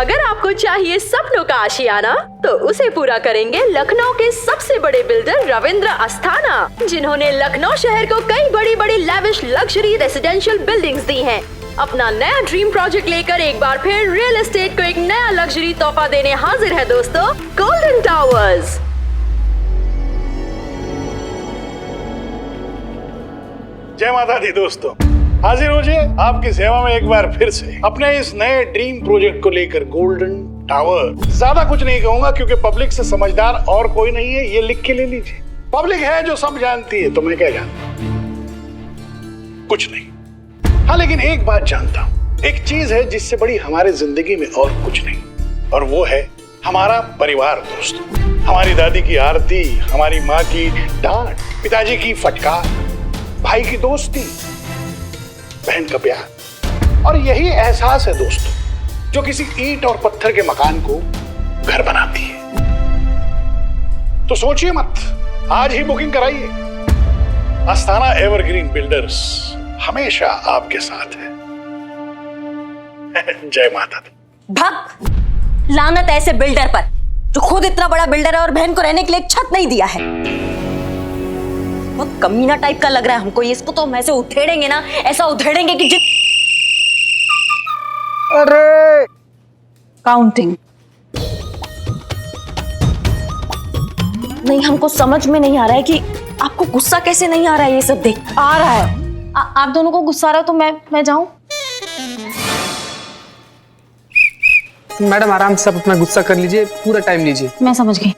अगर आपको चाहिए सपनों का आशियाना, तो उसे पूरा करेंगे लखनऊ के सबसे बड़े बिल्डर रविंद्र अस्थाना, जिन्होंने लखनऊ शहर को कई बड़ी बड़ी लैविश लग्जरी रेसिडेंशियल बिल्डिंग्स दी हैं। अपना नया ड्रीम प्रोजेक्ट लेकर एक बार फिर रियल एस्टेट को एक नया लग्जरी तोहफा देने हाजिर है दोस्तों, गोल्डन टावर्स। जय माता दी दोस्तों, हाजिर हो जाए आपकी सेवा में एक बार फिर से अपने इस नए ड्रीम प्रोजेक्ट को लेकर, गोल्डन टावर। ज्यादा कुछ नहीं कहूंगा क्योंकि पब्लिक से समझदार और कोई नहीं है, ये लिख के ले लीजिए। पब्लिक है जो सब जानती है, तो मैं क्या जानता, कुछ नहीं। हाँ, लेकिन एक बात जानता हूं, एक चीज है जिससे बड़ी हमारे जिंदगी में और कुछ नहीं, और वो है हमारा परिवार दोस्तों। हमारी दादी की आरती, हमारी माँ की डांट, पिताजी की फटकार, भाई की दोस्ती, बहन का प्यार, और यही एहसास है दोस्तों जो किसी ईंट और पत्थर के मकान को घर बनाती है। तो सोचिए मत, आज ही बुकिंग कराइए। अस्थाना एवरग्रीन बिल्डर्स हमेशा आपके साथ है। जय माता दी। भग लानत ऐसे बिल्डर पर जो खुद इतना बड़ा बिल्डर है और बहन को रहने के लिए एक छत नहीं दिया है। बहुत कमीना टाइप का लग रहा है हमको। इसको तो हम ऐसे उधेड़ेंगे ना, ऐसा उधेड़ेंगे कि अरे काउंटिंग नहीं, हमको समझ में नहीं आ रहा है कि आपको गुस्सा कैसे नहीं आ रहा है। ये सब देख आ रहा है। आप दोनों को गुस्सा आ रहा है तो मैं जाऊं? मैडम आराम से आप अपना गुस्सा कर लीजिए, पूरा टाइम लीजिए। मैं समझ गई।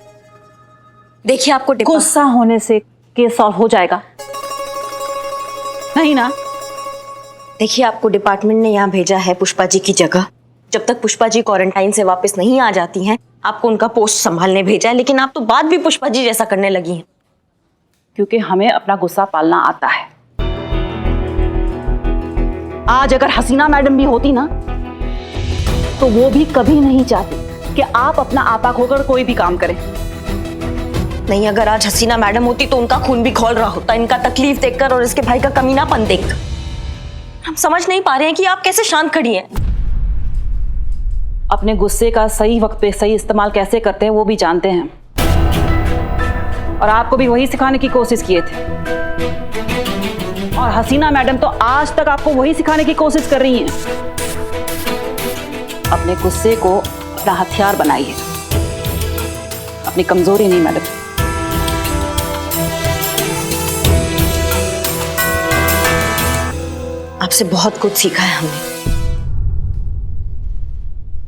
देखिए आपको गुस्सा होने से केस सॉल्व हो जाएगा नहीं ना? देखिए आपको डिपार्टमेंट ने यहाँ भेजा है पुष्पा जी की जगह। जब तक पुष्पा जी क्वारंटाइन से वापस नहीं आ जाती हैं, आपको उनका पोस्ट संभालने भेजा है। लेकिन आप तो बात भी पुष्पा जी जैसा करने लगी हैं। क्योंकि हमें अपना गुस्सा पालना आता है। आज अगर हसीना मैडम भी होती ना, तो वो भी कभी नहीं चाहती कि आप अपना आपा खोकर कोई भी काम करें। नहीं, अगर आज हसीना मैडम होती तो उनका खून भी खौल रहा होता, इनका तकलीफ देखकर और इसके भाई का कमीनापन देखकर। हम समझ नहीं पा रहे हैं कि आप कैसे शांत खड़ी हैं। अपने गुस्से का सही वक्त पे सही इस्तेमाल कैसे करते हैं वो भी जानते हैं, और आपको भी वही सिखाने की कोशिश किए थे। और हसीना मैडम तो आज तक आपको वही सिखाने की कोशिश कर रही हैं। अपने गुस्से को अपना हथियार बनाइए, अपनी कमजोरी नहीं मैडम। आपसे बहुत कुछ सीखा है हमने।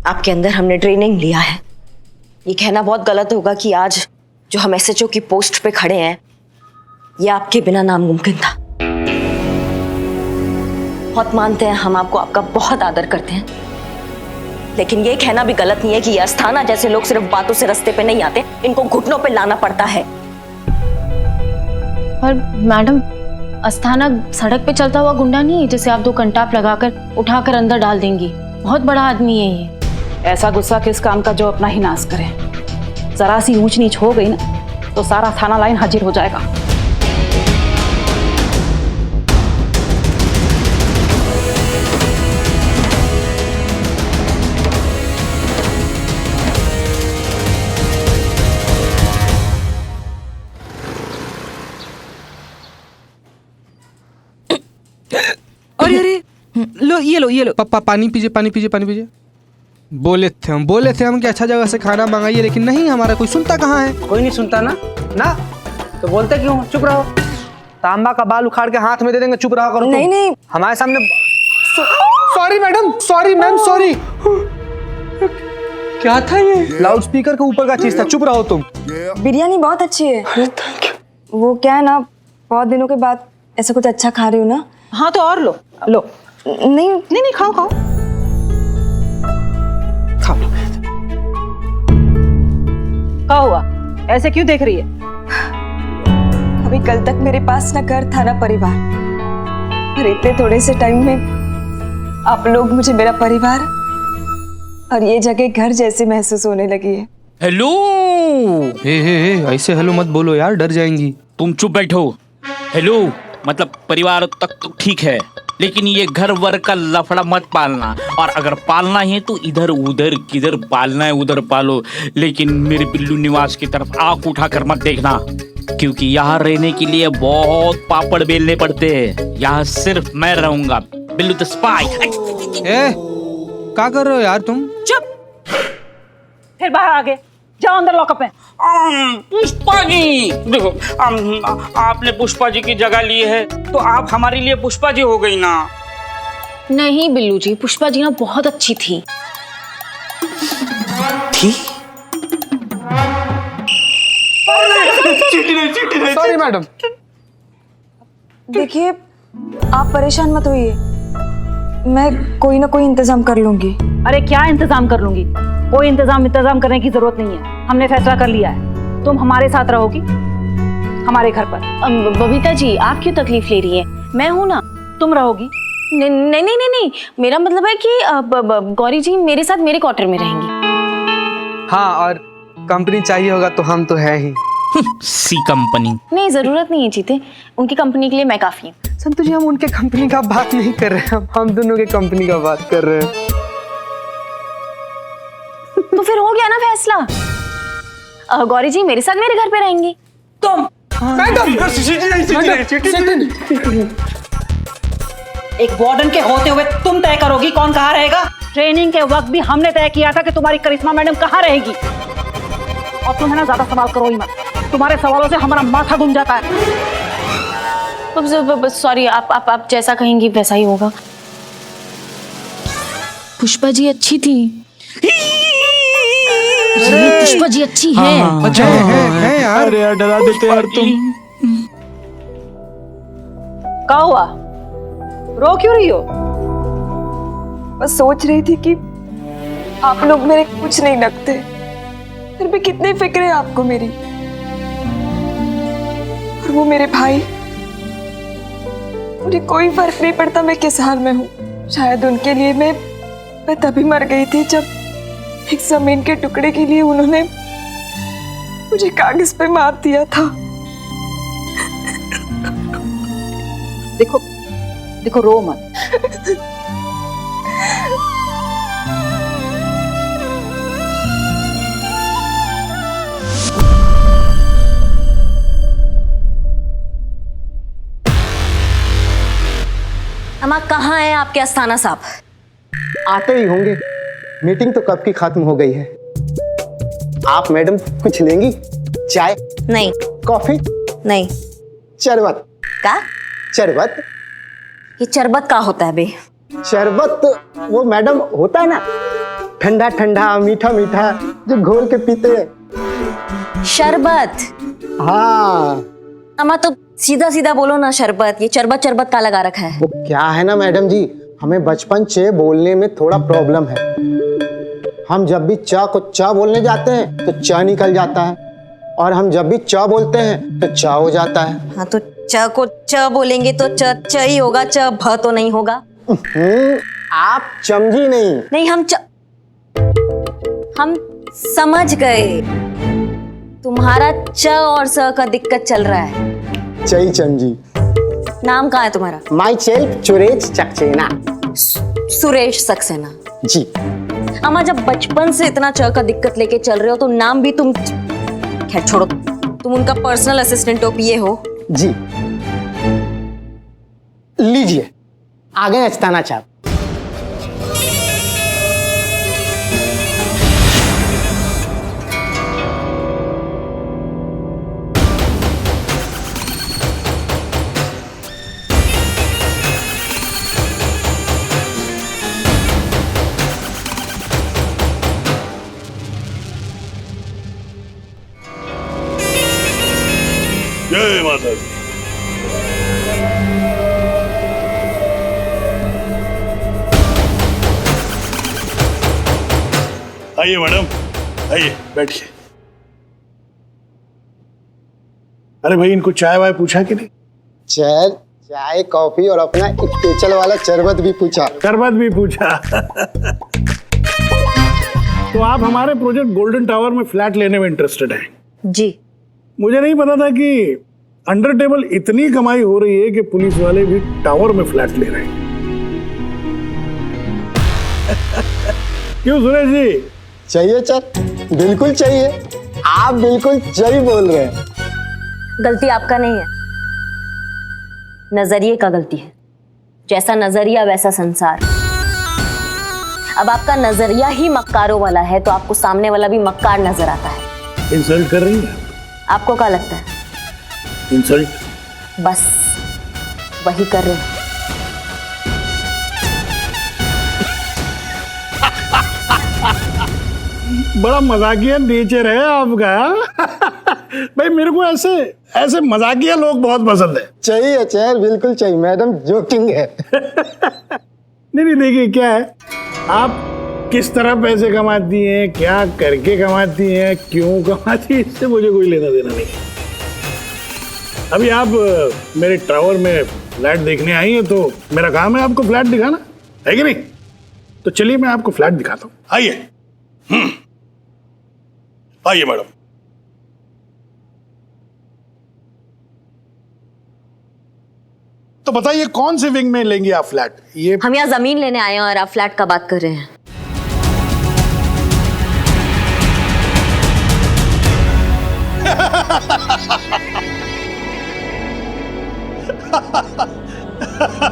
आपके अंदर हमने ट्रेनिंग लिया है। ये कहना बहुत गलत होगा कि आज जो हम एसएचओ की पोस्ट पे खड़े हैं, ये आपके बिना नामुमकिन था। बहुत मानते हैं हम आपको, आपका बहुत आदर करते हैं, लेकिन ये कहना भी गलत नहीं है कि ये अस्थाना जैसे लोग सिर्फ बातों से रास्ते पे नहीं आते, इनको घुटनों पे लाना पड़ता है। पर मैडम, अस्थाना सड़क पे चलता हुआ गुंडा नहीं है जिसे आप 2 कंटाप लगाकर उठाकर अंदर डाल देंगी। बहुत बड़ा आदमी है ये। ऐसा गुस्सा किस काम का जो अपना ही नाश करे। जरा सी ऊंच नीच हो गई ना तो सारा थाना लाइन हाजिर हो जाएगा। अरे अरे ये लो पापा, पानी पीजिए, पानी पीजिए, पानी पीजिए। बोले थे हम कि अच्छा जगह से खाना मंगाइए, लेकिन नहीं, हमारा कोई सुनता कहाँ है। कोई नहीं सुनता ना तो बोलते क्यों? चुप रहो। तांबा का बाल उखाड़ के हाथ में दे देंगे, चुप रहा करो। नहीं नहीं, हमारे सामने। Sorry madam, sorry ma'am, sorry. क्या था ये? लाउड स्पीकर के ऊपर का चीज था, चुप रहो तुम। बिरयानी बहुत अच्छी है। वो क्या है ना, बहुत दिनों के बाद ऐसा कुछ अच्छा खा रही हूँ ना। हाँ तो और लो लो। नहीं नहीं, खाओ खाओ खाओ। क्या हुआ, ऐसे क्यों देख रही है? अभी कल तक मेरे पास ना घर था ना परिवार, और इतने थोड़े से टाइम में आप लोग मुझे मेरा परिवार और ये जगह घर जैसे महसूस होने लगी है। हेलो। हे ऐसे हेलो मत बोलो यार, डर जाएंगी। तुम चुप बैठो। हेलो मतलब परिवार तक तो ठीक है, लेकिन ये घर वर का लफड़ा मत पालना, और अगर पालना है तो इधर उधर किधर पालना है उधर पालो, लेकिन मेरे बिल्लू निवास की तरफ आंख उठाकर मत देखना, क्योंकि यहाँ रहने के लिए बहुत पापड़ बेलने पड़ते हैं। यहाँ सिर्फ मैं रहूंगा, बिल्लू द स्पाई। ए, क्या कर रहे हो यार तुम? चुप, फिर बाहर आ गए, जाओ अंदर लॉकअप में। पुष्पा जी, देखो आपने पुष्पा जी की जगह ली है तो आप हमारे लिए पुष्पा जी हो गई ना। नहीं बिल्लू जी, पुष्पा जी ना बहुत अच्छी थी। Sorry madam. देखिए, आप परेशान मत होइए, मैं कोई ना कोई इंतजाम कर लूंगी। अरे क्या इंतजाम कर लूंगी? कोई इंतजाम करने की जरूरत नहीं है। हमने फैसला कर लिया है, तुम हमारे साथ रहोगी हमारे घर पर। बबीता जी, आप क्यों तकलीफ ले रही है? मैं हूं ना। तुम रहोगी। नहीं नहीं नहीं नहीं नहीं, मेरा मतलब है कि गौरी जी मेरे साथ मेरे क्वार्टर में रहेंगी। हाँ, और कंपनी चाहिए होगा तो हम तो है ही। सी कंपनी नहीं, जरूरत नहीं है जीते, उनकी कंपनी के लिए मैं काफी हूँ। संतु जी, हम उनके कंपनी का बात नहीं कर रहे हैं, हम दोनों के कंपनी का बात कर रहे हैं। तो फिर हो गया ना फैसला। गौरी जी मेरे साथ मेरे घर पे रहेंगी। तुम एक वार्डन के होते हुए तुम तय करोगी कौन कहाँ रहेगा? ट्रेनिंग के वक्त भी हमने तय किया था कि तुम्हारी करिश्मा मैडम कहाँ रहेगी। और तुम है ना ज्यादा सवाल करो ही मत, तुम्हारे सवालों से हमारा माथा घूम जाता है। सॉरी, आप जैसा कहेंगी वैसा ही होगा। पुष्पा जी अच्छी थी। पुष्पा जी अच्छी है। अच्छा है यार। अरे यार, डरा देते यार तुम। क्या हुआ, रो क्यों रही हो? बस सोच रही थी कि आप लोग मेरे कुछ नहीं लगते, फिर भी कितनी फिक्र है आपको मेरी। और वो मेरे भाई, मुझे कोई फर्क नहीं पड़ता मैं किस हाल में हूँ। शायद उनके लिए मैं तभी मर गई थी जब एक जमीन के टुकड़े के लिए उन्होंने मुझे कागज पे मार दिया था। देखो रो मत। अम्मा, कहाँ है आपके अस्थाना साहब? आते ही होंगे, मीटिंग तो कब की खत्म हो गई है। आप मैडम कुछ लेंगी? चाय? नहीं। कॉफी? नहीं। शरबत? का? शरबत? ये शरबत का होता है बे? शरबत वो मैडम होता है ना, ठंडा ठंडा मीठा मीठा जो घोल के पीते हैं। शरबत? हाँ। अम्मा तो सीधा सीधा बोलो ना, शरबत। ये चरबत का लगा रखा है। वो क्या है ना मैडम जी, हमें बचपन से बोलने में थोड़ा प्रॉब्लम है। हम जब भी च को च बोलने जाते हैं तो च निकल जाता है, और हम जब भी च बोलते हैं तो च हो जाता है। हाँ, तो च को च बोलेंगे तो च ही होगा, च भ तो नहीं होगा। आप समझी नहीं। नहीं, हम समझ गए। तुम्हारा च और स का दिक्कत चल रहा है। सही समझी। नाम कहाँ है तुम्हारा? Myself Suresh Saxena. सुरेश सक्सेना जी। अम्मा, जब बचपन से इतना च का दिक्कत लेके चल रहे हो तो नाम भी तुम, खैर छोड़ो, तुम उनका पर्सनल असिस्टेंट हो, पीए हो। जी। लीजिए, आ गए अस्थाना साहब। जय माता दी। आइए मैडम, आइए बैठिए। अरे भाई, इनको चाय वाय पूछा कि नहीं? चाय कॉफी और अपना स्पेशल वाला शरबत भी पूछा। शरबत भी पूछा। तो आप हमारे प्रोजेक्ट गोल्डन टावर में फ्लैट लेने में इंटरेस्टेड हैं? जी। मुझे नहीं पता था कि अंडर टेबल इतनी कमाई हो रही है कि पुलिस वाले भी टावर में फ्लैट ले रहे हैं। क्यों सुरेश जी? चाहिए चल, बिल्कुल चाहिए। आप बिल्कुल सही बोल रहे हैं। गलती आपका नहीं है, नजरिए का गलती है। जैसा नजरिया वैसा संसार। अब आपका नजरिया ही मक्कारों वाला है तो आपको सामने वाला भी मक्कार नजर आता है। इंसल्ट कर रही है? आपको क्या लगता है? इंसल्ट? बस वही कर रहे हैं। बड़ा मजाकिया नेचर है आपका। भाई मेरे को ऐसे ऐसे मजाकिया लोग बहुत पसंद है। चाहिए चल, बिल्कुल चाहिए। मैडम जोकिंग है। नहीं देखिए क्या है, आप किस तरह पैसे कमाती हैं, क्या करके कमाती हैं, क्यों कमाती हैं, इससे मुझे कोई लेना देना नहीं है। अभी आप मेरे टावर में फ्लैट देखने आई हैं तो मेरा काम है आपको फ्लैट दिखाना, है कि नहीं? तो चलिए मैं आपको फ्लैट दिखाता हूँ, आइए। आइए मैडम। तो बताइए कौन से विंग में लेंगे आप फ्लैट? ये हम यहाँ जमीन लेने आए हैं और आप फ्लैट का बात कर रहे हैं।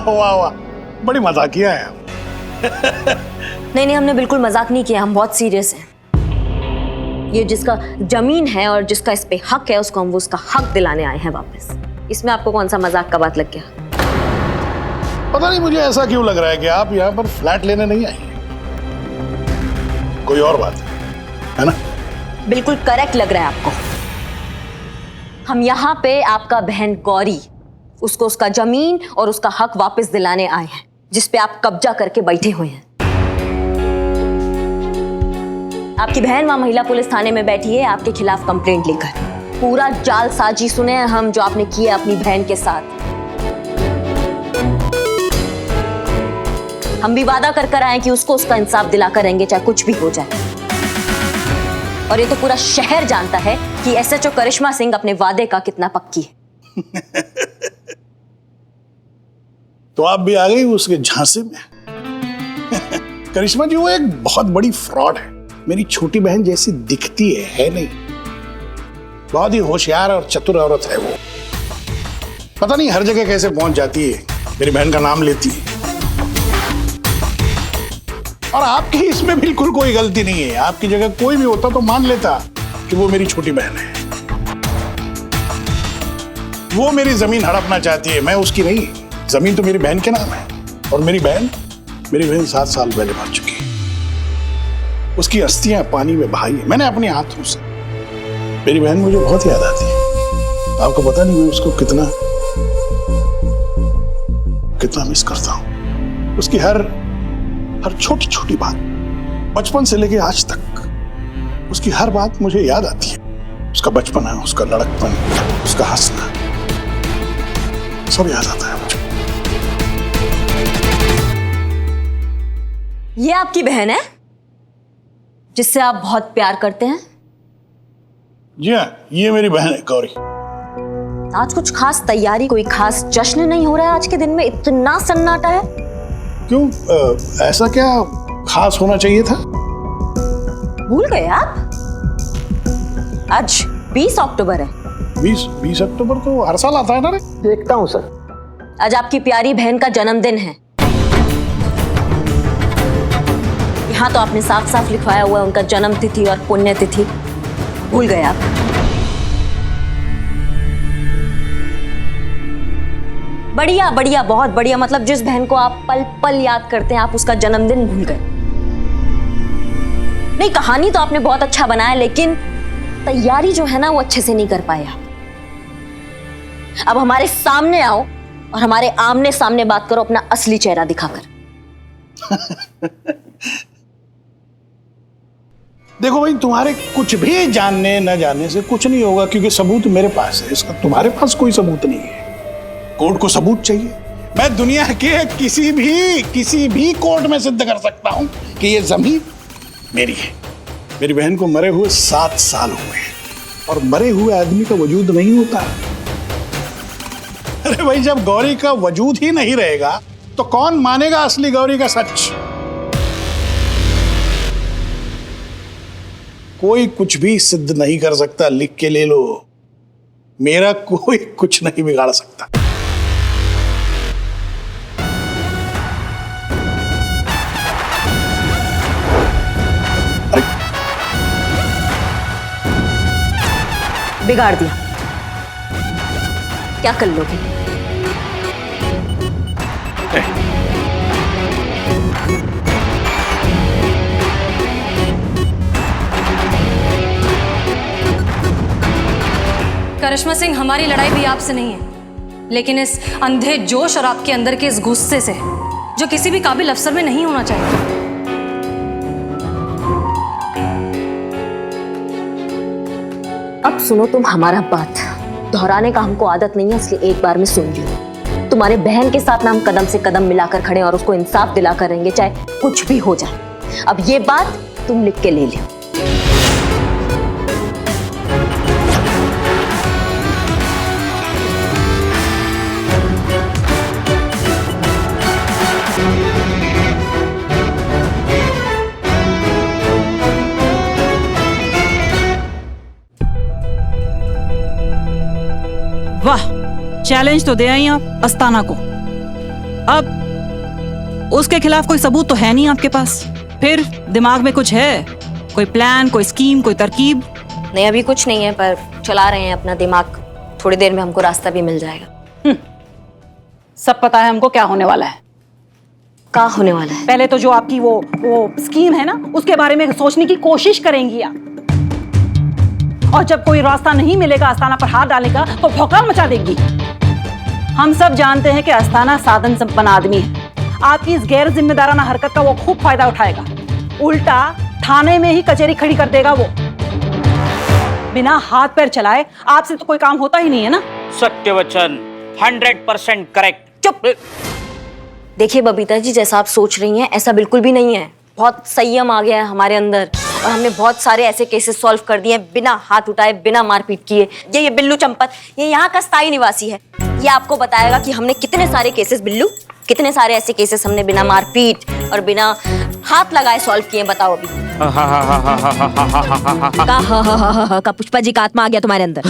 वाह वाह, बड़ी मजाकिया है आप। नहीं, हमने बिल्कुल मजाक नहीं किया, हम बहुत सीरियस हैं। ये जिसका जमीन है और जिसका इस पे हक है उसको हम वो उसका हक दिलाने आए हैं वापस। इसमें आपको कौन सा मजाक का बात लग गया? पता नहीं मुझे ऐसा क्यों लग रहा है कि आप यहाँ पर फ्लैट लेने नहीं आई, कोई और बात है ना? बिल्कुल करेक्ट लग रहा है आपको। हम यहाँ पे आपका बहन गौरी, उसको उसका जमीन और उसका हक वापस दिलाने आए हैं जिसपे आप कब्जा करके बैठे हुए हैं। आपकी बहन वहां महिला पुलिस थाने में बैठी है आपके खिलाफ कंप्लेंट लेकर। पूरा जालसाजी सुने हैं हम जो आपने किया अपनी बहन के साथ। हम भी वादा कर कर आए कि उसको उसका इंसाफ दिला कर रहेंगे चाहे कुछ भी हो जाए। और ये तो पूरा शहर जानता है कि एसएचओ करिश्मा सिंह अपने वादे का कितना पक्की है। तो आप भी आ गई उसके झांसे में। करिश्मा जी वो एक बहुत बड़ी फ्रॉड है, मेरी छोटी बहन जैसी दिखती है नहीं। बहुत ही होशियार और चतुर औरत है वो। पता नहीं हर जगह कैसे पहुंच जाती है, मेरी बहन का नाम लेती है। और आपकी इसमें बिल्कुल कोई गलती नहीं है। आपकी जगह कोई भी होता तो मान लेता कि वो मेरी छोटी बहन है। वो मेरी जमीन हड़पना चाहती है, मैं उसकी नहीं। जमीन तो मेरी बहन के नाम है और मेरी बहन 7 साल पहले मर चुकी है। उसकी अस्थियां पानी में बहाई है मैंने अपने हाथों से। मेरी बहन मुझे बहुत याद आती है। आपको पता नहीं मैं उसको कितना मिस करता हूं। उसकी हर छोटी छोटी बात, बचपन से लेके आज तक उसकी हर बात मुझे याद आती है। उसका बचपन है, उसका लड़कपन, उसका हंसना, सब याद आता है मुझे। ये आपकी बहन है जिससे आप बहुत प्यार करते हैं? जी हाँ, ये मेरी बहन है गौरी। आज कुछ खास तैयारी, कोई खास जश्न नहीं हो रहा है आज के दिन में? इतना सन्नाटा है क्यों? ऐसा क्या खास होना चाहिए था? भूल गए आप? आज 20 अक्टूबर है। 20 अक्टूबर तो हर साल आता है ना रे? देखता हूँ सर। आज आपकी प्यारी बहन का जन्मदिन है। यहाँ तो आपने साफ साफ लिखवाया हुआ है उनका जन्म तिथि और पुण्य तिथि। भूल गए आप? बढ़िया बढ़िया, बहुत बढ़िया। मतलब जिस बहन को आप पल पल याद करते हैं आप उसका जन्मदिन भूल गए। नहीं, कहानी तो आपने बहुत अच्छा बनाया लेकिन तैयारी जो है ना वो अच्छे से नहीं कर पाए आप। अब हमारे सामने आओ और हमारे आमने सामने बात करो अपना असली चेहरा दिखाकर। देखो भाई, तुम्हारे कुछ भी जानने न जानने से कुछ नहीं होगा क्योंकि सबूत मेरे पास है। इसका तुम्हारे पास कोई सबूत नहीं है। कोर्ट को सबूत चाहिए। मैं दुनिया के किसी भी कोर्ट में सिद्ध कर सकता हूं कि ये जमीन मेरी है। मेरी बहन को मरे हुए 7 साल हुए हैं और मरे हुए आदमी का वजूद नहीं होता। अरे भाई, जब गौरी का वजूद ही नहीं रहेगा तो कौन मानेगा असली गौरी का सच? कोई कुछ भी सिद्ध नहीं कर सकता, लिख के ले लो। मेरा कोई कुछ नहीं बिगाड़ सकता। बिगाड़ दिया, क्या कर लोगे? करिश्मा सिंह, हमारी लड़ाई भी आपसे नहीं है, लेकिन इस अंधे जोश और आपके अंदर के इस गुस्से से, जो किसी भी काबिल अफसर में नहीं होना चाहिए। अब सुनो तुम हमारा बात, दोहराने का हमको आदत नहीं है, इसलिए एक बार में सुन लो। तुम्हारे बहन के साथ ना हम कदम से कदम मिलाकर खड़े और उसको इंसाफ दिलाकर रहेंगे, चाहे कुछ भी हो जाए। अब ये बात तुम लिख के ले लो। वाह, चैलेंज तो दे आई आप अस्ताना को। अब उसके खिलाफ कोई सबूत तो है नहीं आपके पास, फिर दिमाग में कुछ है? कोई प्लान, कोई स्कीम, कोई तरकीब? नहीं, अभी कुछ नहीं है, पर चला रहे हैं अपना दिमाग। थोड़ी देर में हमको रास्ता भी मिल जाएगा। सब पता है हमको क्या होने वाला है। क्या होने वाला है? पहले तो जो आपकी वो स्कीम है ना, उसके बारे में सोचने की कोशिश करेंगी आप, और जब कोई रास्ता नहीं मिलेगा अस्ताना पर हाथ डालने का, तो भौकाल मचा देगी। हम सब जानते हैं कि अस्ताना साधन संपन्न आदमी है। आपकी इस गैर जिम्मेदाराना हरकत का वो खूब फायदा उठाएगा। उल्टा थाने में ही कचहरी खड़ी कर देगा वो। बिना हाथ पैर चलाए आपसे तो कोई काम होता ही नहीं है ना। सत्य वचन, 100% करेक्ट। चुप। देखिए बबीता जी, जैसा आप सोच रही हैं ऐसा बिल्कुल भी नहीं है। बहुत संयम आ गया है हमारे अंदर, और हमने बहुत सारे ऐसे केसेस सॉल्व कर दिए बिना हाथ उठाए, बिना मारपीट किए। ये बिल्लू चंपत, ये यहाँ का स्थायी निवासी है। ये आपको बताएगा कि हमने कितने सारे केसेस, बिल्लू कितने सारे ऐसे केसेस हमने बिना मारपीट और बिना हाथ लगाए सॉल्व किए। बताओ अभी। का पुष्पा जी का आत्मा आ गया तुम्हारे अंदर।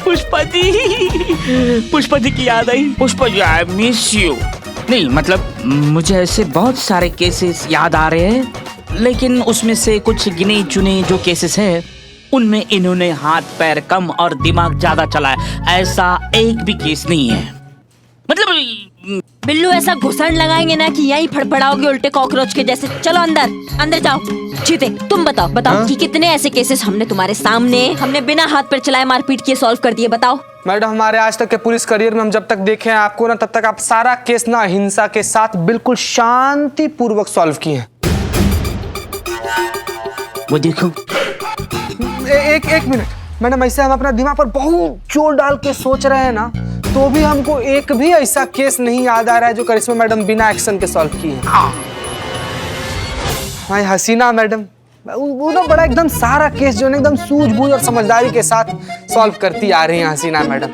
पुष्पा जी की याद आई। Pushpa ji, I miss you. नहीं मतलब मुझे ऐसे बहुत सारे केसेस याद आ रहे हैं, लेकिन उसमें से कुछ गिने चुने जो केसेस हैं उनमें इन्होंने हाथ पैर कम और दिमाग ज्यादा चलाया। ऐसा एक भी केस नहीं है। मतलब बिल्लू ऐसा घुसड़ लगाएंगे ना कि यहीं फड़फड़ाओगे उल्टे कॉकरोच के जैसे। चलो अंदर, अंदर जाओ। चीते, तुम बताओ कि कितने ऐसे केसेस हमने तुम्हारे सामने, हमने बिना हाथ पैर चलाए मारपीट किए सॉल्व कर दिए। बताओ। मैडम, हमारे आज तक के पुलिस करियर में हम जब तक देखे हैं आपको ना, तब तक आप सारा केस ना हिंसा के साथ बिल्कुल शांति पूर्वक सॉल्व किए हैं। वो देखो। एक मिनट मैडम, ऐसे हम अपना दिमाग पर बहुत जोर डाल के सोच रहे हैं ना, तो भी हमको एक भी ऐसा केस नहीं याद आ रहा है जो करिश्मा मैडम बिना एक्शन के सॉल्व किए हैं। भाई हसीना मैडम, वो ना बड़ा एकदम सारा केस जो है एकदम सूझबूझ और समझदारी के साथ सॉल्व करती आ रही हैं हसीना मैडम।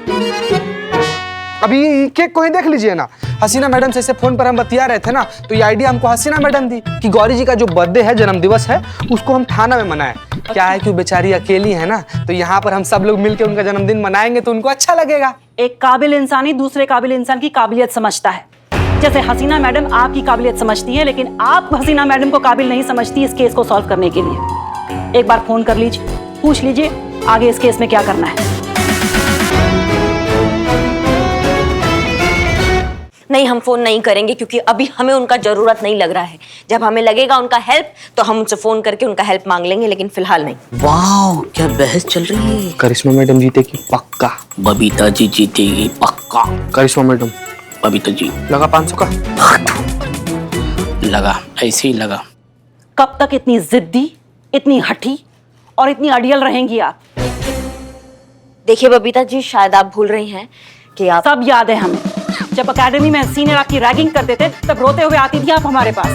अभी केक को ही देख लीजिए ना, हसीना मैडम से ऐसे फोन पर हम बतिया रहे थे ना, तो ये आइडिया हमको हसीना मैडम दी कि गौरी जी का जो बर्थडे है, जन्म दिवस है, उसको हम थाना में मनाएं। क्या है कि वो बेचारी अकेली है ना, तो यहाँ पर हम सब लोग मिलकर उनका जन्मदिन मनाएंगे तो उनको अच्छा लगेगा। एक काबिल इंसान ही दूसरे काबिल इंसान की काबिलियत समझता है। जैसे हसीना मैडम आपकी काबिलियत समझती है, लेकिन आप हसीना मैडम को काबिल नहीं समझती इस केस को सॉल्व करने के लिए। एक बार फोन कर लीजिए, पूछ लीजिए आगे इस केस में क्या करना है। नहीं, हम फोन नहीं करेंगे क्योंकि अभी हमें उनका जरूरत नहीं लग रहा है। जब हमें लगेगा उनका हेल्प तो हम उनसे फोन करके उनका हेल्प मांग लेंगे, लेकिन फिलहाल नहीं। वाह, क्या बहस चल रही है। करिश्मा मैडम जीतेगी पक्का। बबीता जी जीतेगी पक्का। करिश्मा मैडम। बबीता जी। लगा 500 का। लगा, ऐसे ही लगा। कब तक इतनी जिद्दी, इतनी हठी और इतनी अड़ियल रहेंगी आप? देखिए बबीता जी, शायद आप भूल रही हैं कि आप। सब याद है हमें। जब एकेडमी में सीनियर आपकी रैगिंग करते थे, तब रोते हुए आती थी आप हमारे पास।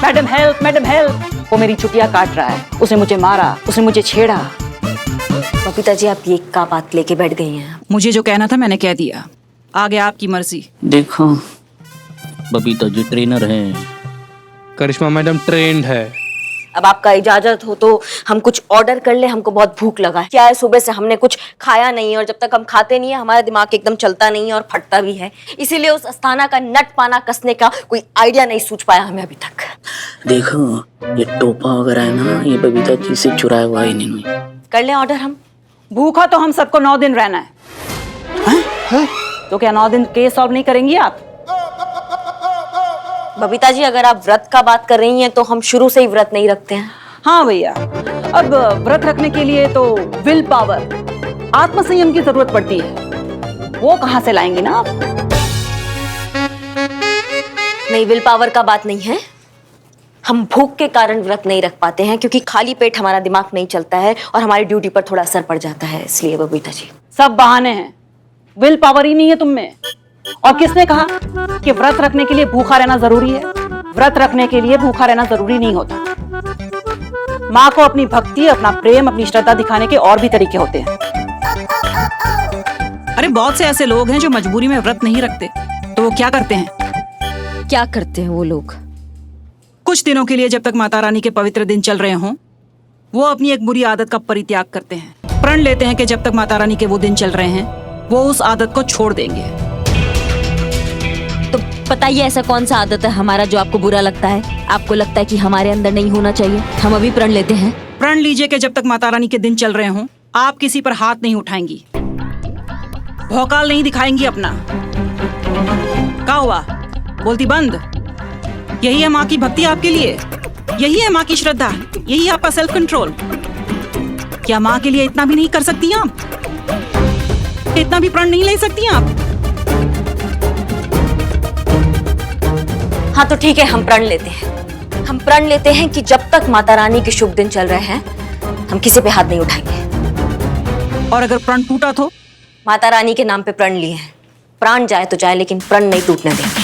Madam help, madam help. वो मेरी छुट्टियां काट रहा है, उसने मुझे मारा, उसने मुझे छेड़ा। बबीता जी, आप ये क्या बात लेके बैठ गई हैं? मुझे जो कहना था मैंने कह दिया, आगे आपकी मर्जी। देखो, बबीता जी ट्रेनर हैं, करिश्मा मैडम ट्रेंड है। अब आपका इजाजत हो तो हम कुछ ऑर्डर कर ले, हमको बहुत भूख लगा है। क्या है, सुबह से हमने कुछ खाया नहीं है और जब तक हम खाते नहीं है हमारा दिमाग एकदम चलता नहीं है और फटता भी है। इसीलिए उस अस्थाना का नट पाना कसने का कोई आइडिया नहीं सूझ पाया हमें अभी तक। देखो ये टोपा वगैरह है ना, ये बबीता जी से चुराया हुआ है इन्होंने। कर ले ऑर्डर हम। भूखा तो हम सबको 9 दिन रहना है। तो क्या 9 दिन केस सॉल्व नहीं करेंगी आप? बबीता जी, अगर आप व्रत का बात कर रही हैं तो हम शुरू से ही व्रत नहीं रखते हैं। हाँ भैया, अब व्रत रखने के लिए तो विल पावर, आत्मसंयम की जरूरत पड़ती है। वो कहाँ से लाएंगी ना आप? नहीं, विल पावर का बात नहीं है। हम भूख के कारण व्रत नहीं रख पाते हैं क्योंकि खाली पेट हमारा दिमाग नहीं चलता है और हमारी ड्यूटी पर थोड़ा असर पड़ जाता है, इसलिए बबीता जी। सब बहाने हैं, विल पावर ही नहीं है तुम में। और किसने कहा कि व्रत रखने के लिए भूखा रहना जरूरी है? व्रत रखने के लिए भूखा रहना जरूरी नहीं होता। माँ को अपनी भक्ति, अपना प्रेम, अपनी श्रद्धा दिखाने के और भी तरीके होते हैं। अरे बहुत से ऐसे लोग हैं जो मजबूरी में व्रत नहीं रखते, तो वो क्या करते हैं? क्या करते हैं वो लोग? कुछ दिनों के लिए, जब तक माता रानी के पवित्र दिन चल रहे हों, वो अपनी एक बुरी आदत का परित्याग करते हैं। प्रण लेते हैं कि जब तक माता रानी के वो दिन चल रहे हैं वो उस आदत को छोड़ देंगे। तो बताइए ऐसा कौन सा आदत है हमारा जो आपको बुरा लगता है, आपको लगता है कि हमारे अंदर नहीं होना चाहिए? हम अभी प्रण लेते हैं। प्रण लीजिए कि जब तक माता रानी के दिन चल रहे हों आप किसी पर हाथ नहीं उठाएंगी, भौकाल नहीं दिखाएंगी अपना। क्या हुआ, बोलती बंद? यही है माँ की भक्ति आपके लिए, यही है माँ की श्रद्धा, यही आपका सेल्फ कंट्रोल। क्या माँ के लिए इतना भी नहीं कर सकती आप? इतना भी प्रण नहीं ले सकती आप? हाँ तो ठीक है, हम प्रण लेते हैं। हम प्रण लेते हैं कि जब तक माता रानी के शुभ दिन चल रहे हैं हम किसी पे हाथ नहीं उठाएंगे। और अगर प्रण टूटा तो? माता रानी के नाम पे प्रण लिए हैं, प्राण जाए तो जाए लेकिन प्रण नहीं टूटने देंगे।